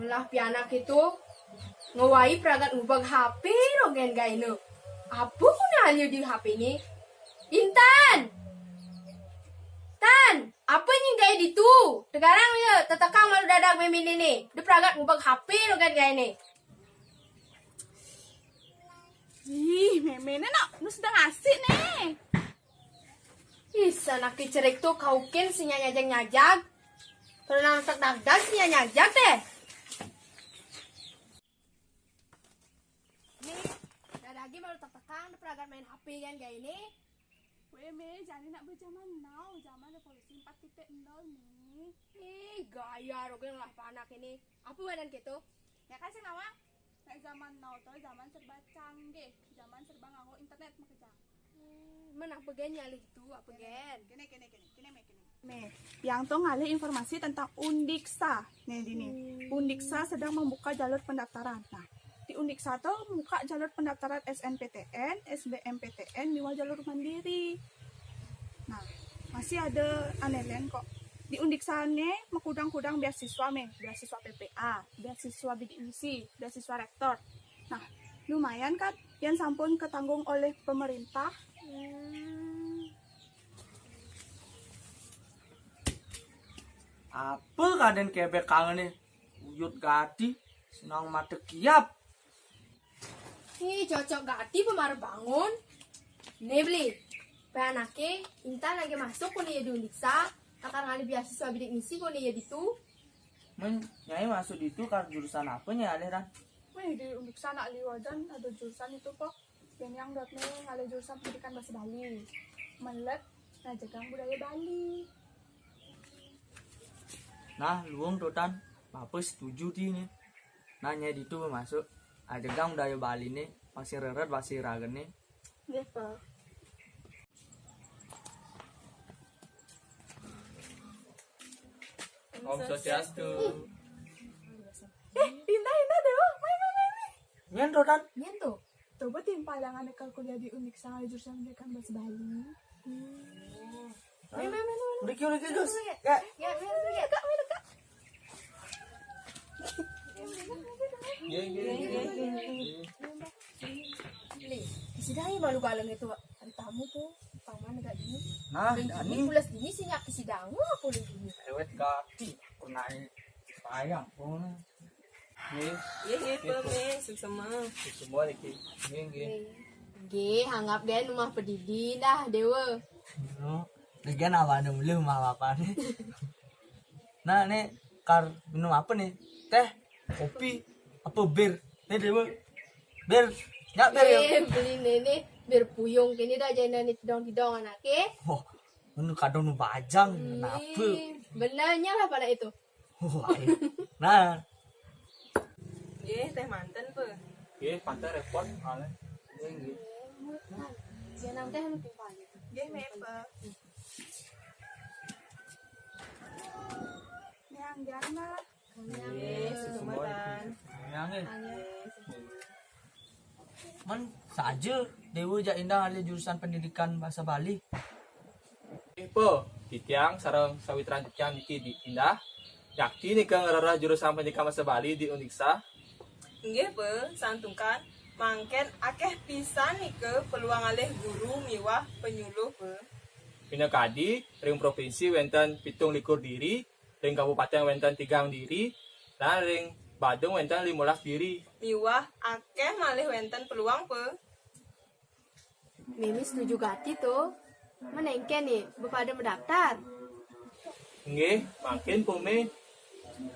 Lah pianak itu ngawai peragat ngubah HP rogen gaino. Apa gunanya di HP ini? Intan! Tan! Apa yang gaya itu? Sekarang ya, tetekang malu dadak memin ini. Dia peragat ngubah HP rogen gaino. Ih, memena nak, nu sedang asik nih. Bisa nak dicerik tuh kaukin si nyajag-nyajag. Pernah tak si nyajag deh. Nih, dah lagi baru tetekang dia peragat main HP kan kayak ini. Weh, me, jangan nak berjaman now, zaman ada polisi 4.0 nih. Ih, gaya rogen lah anak ini. Apa badan gitu? Ya kan sih nawa? Nek zaman now tuh zaman serba canggih, zaman serba nganggo internet makanya. Mana apa gen nyalih itu? Apa gen? Me, yang tuh ngalih informasi tentang Undiksa. Nih dini. Undiksa sedang membuka jalur pendaftaran. Nah, di Undiksa tuh membuka jalur pendaftaran SNPTN, SBMPTN, lewat jalur mandiri. Nah, masih ada anelen kok. Di Undiksa nih mengkudang-kudang beasiswa beasiswa PPA, beasiswa bidik misi, beasiswa rektor. Nah, lumayan kan yang sampun ketanggung oleh pemerintah. Apa kaden kebek kangen nih? Uyut gati, senang mata kiap. Ih, cocok gati pemar bangun. Nih beli. Anaknya Intan lagi masuk kok nih di Undiksa. Akan ngalih beasiswa bidik misi kok nih itu. Men, nyai masuk itu kan jurusan apa nya aliran? Wih, di Undiksa nak liwadan ada jurusan itu kok. Yang dotnya ada jurusan pendidikan bahasa Bali. Melet, nah jagang budaya Bali. Nah, luang dotan, bapak setuju ti nih. Nanya di itu masuk, ada gang budaya Bali nih, masih reret, masih ragen nih. Iya, Pak. Om Swastiastu. Indah deh, main. Nyen dotan, Nyentuh. Coba timpalangan nekal kuliah di Undiksa jurusan pendidikan bahasa Bali. Main. udah Gus. Ya, Ya, Kak. Beli. Sidang baru galang itu ada tamu tuh. Paman enggak gini. Nah, Ini ini pulas gini sih nyak sidang apa lagi gini. lewat kaki, pernah sayang, pun. Iya, peme, semua. Semua lagi, ini. Ge, hanggap gen rumah pedidi dah dewa. No, lagian apa ada belum apa nih? Nah, nih kar minum apa nih? Teh, kopi, apa bir? Nih dewa, bir, nyak bir ya? Beli nenek biar puyung kini dah jangan tidong anaknya. Wah, ini kadang nu bajang, kenapa? Benarnya lah pada itu. Wah, nah, Iya, teh mantan pe. pantai repot, ale. Jangan teh lu timpal. Iya, Mepe. Yang jana. Iya, sesumatan. Yang Man, saja Dewa Jak Indah ahli jurusan pendidikan bahasa Bali. Po, Titiang sareng sawitran Titiang Diki di Indah. Yakti nih kang ngararah jurusan pendidikan bahasa Bali di Undiksa. Nggih pe, santungkan. Mangken akeh pisan nih ke peluang alih guru miwah penyuluh pe. Pina kadi ring provinsi wenten 17 diri, ring kabupaten wenten 3 diri, dan ring Badung wenten 15 diri. Miwah akeh malih wenten peluang pe. Mimi setuju gati tuh. Menengken nih, bapak ada mendaftar. Nggih, makin pome.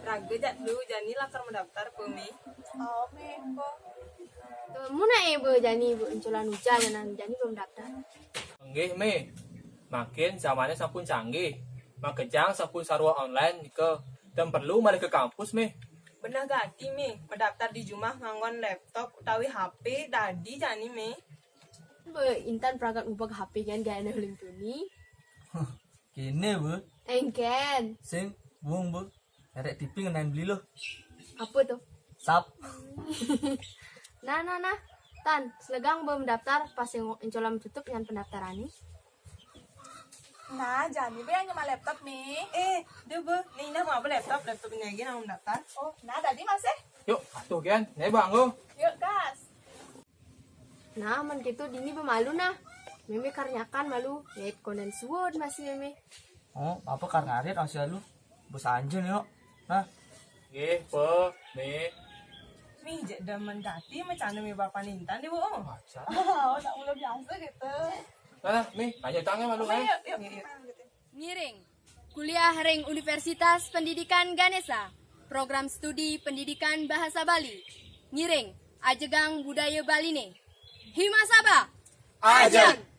Raga jat dulu jani lakar mendaftar pe mi. Oh, Mepe. Tuh, muna ibu jani ibu enculan uja jani belum daftar. Nggih me. Makin zamannya sampun canggih. Makejang sampun sarwa online ke dan perlu balik ke kampus me. Benar gati mi, mendaftar di rumah nganggon laptop utawi HP dadi jani mi. Intan peragat ubah HP kan gaya neling tuni. Kene bu, Engken. sing buang bu, erek tipi ngenain beli loh. Apa tuh? Sap, Nah. Tan, selegang belum daftar pas yang encolam tutup yang pendaftaran ini. Nah, jangan be yang nyema laptop nih. Dia be, nih nah mau apa laptopnya lagi nang daftar. Oh, nah tadi masih. Yuk, atuh Gian. Nih bang lo. Yuk, gas. Nah, man gitu dini pemalu nah. Meme karyakan malu, ya konen suod masih meme. Oh, apa karena ngarit asal lu. Bos anjun yuk. Nah, Nggih, pe, nih. Nih jak daman dati macam mi bapak Nintan dia bu. Baca. Oh, tak mulai biasa gitu. Nah, nih, tanya tanya malu kan. Yuk. Ngiring, kuliah ring Universitas Pendidikan Ganesha, program studi pendidikan bahasa Bali. Ngiring, ajegang budaya Bali nih. Himasaba, Ajeng.